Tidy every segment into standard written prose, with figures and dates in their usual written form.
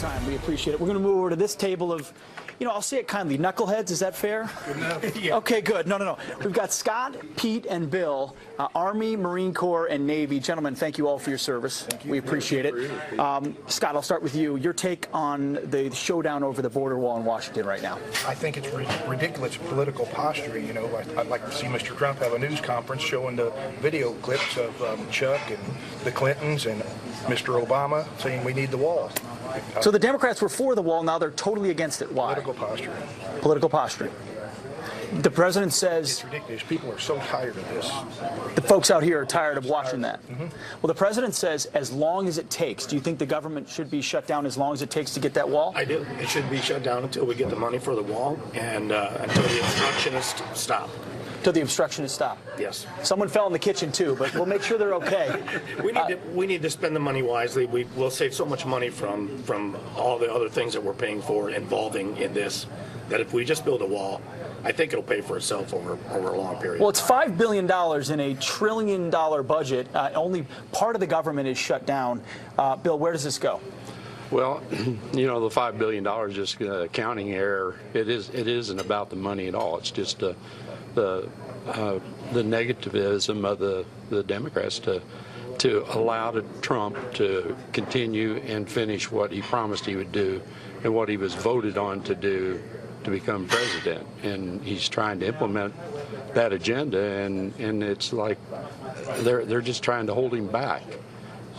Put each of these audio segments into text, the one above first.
time. We appreciate it. We're going to move over to this table of, I'll say it kindly, knuckleheads. Is that fair? Good enough. Yeah. Okay, good. No. We've got Scott, Pete, and Bill, Army, Marine Corps, and Navy. Gentlemen, thank you all for your service. Thank you. We appreciate it. Scott, I'll start with you. Your take on the showdown over the border wall in Washington right now. I think it's ridiculous political posturing. I'd like to see Mr. Trump have a news conference showing the video clips of Chuck and the Clintons and Mr. Obama saying we need the wall. So the Democrats were for the wall. Now they're totally against it. Why? Political posturing. Political posturing. The president says... It's ridiculous. People are so tired of this. The folks out here are tired of watching that. Mm-hmm. Well, the president says as long as it takes. Do you think the government should be shut down as long as it takes to get that wall? I do. It should be shut down until we get the money for the wall and until the obstructionists stop. Till the obstructionists stop? Yes. Someone fell in the kitchen, too, but we'll make sure they're okay. We need to spend the money wisely. We'll save so much money from all the other things that we're paying for involving in this, that if we just build a wall, I think it'll pay for itself over a long period. Well, it's $5 billion in a $1 trillion budget. Only part of the government is shut down. Bill, where does this go? Well, the $5 billion is just an accounting error. It isn't about the money at all. It's just the negativism of the Democrats to allow Trump to continue and finish what he promised he would do and what he was voted on to do to become president. And he's trying to implement that agenda, and it's like they're just trying to hold him back.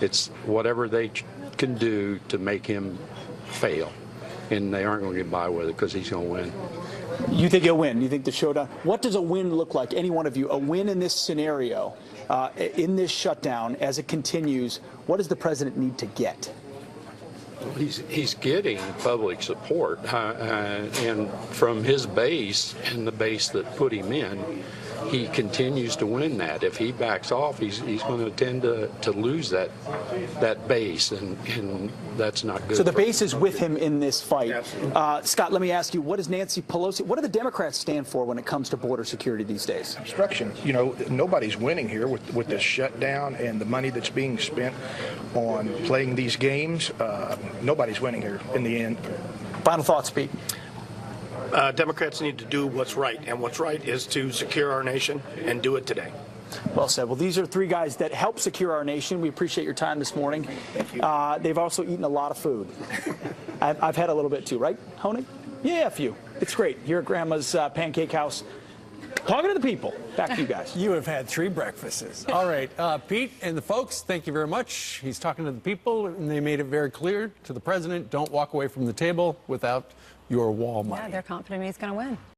It's whatever they can do to make him fail, and they aren't going to get by with it because he's going to win. You think he'll win? You think the showdown? What does a win look like? Any one of you, a win in this scenario, in this shutdown, as it continues, what does the president need to get? He's getting public support, and from his base and the base that put him in, he continues to win that. If he backs off, he's going to tend to lose that base, and that's not good. So the base is with him in this fight. Scott, let me ask you, what does Nancy Pelosi, what do the Democrats stand for when it comes to border security these days? Obstruction. Nobody's winning here with this shutdown and the money that's being spent on playing these games. Nobody's winning here in the end. Final thoughts, Pete. Democrats need to do what's right, and what's right is to secure our nation and do it today. Well said. Well, these are three guys that help secure our nation. We appreciate your time this morning. They've also eaten a lot of food. I've had a little bit too, right, Honig? Yeah, a few. It's great. You're at Grandma's Pancake House. Talking to the people. Back to you guys. You have had 3 breakfasts. All right, Pete and the folks, thank you very much. He's talking to the people, and they made it very clear to the president, don't walk away from the table without your wall money. Yeah, they're confident he's going to win.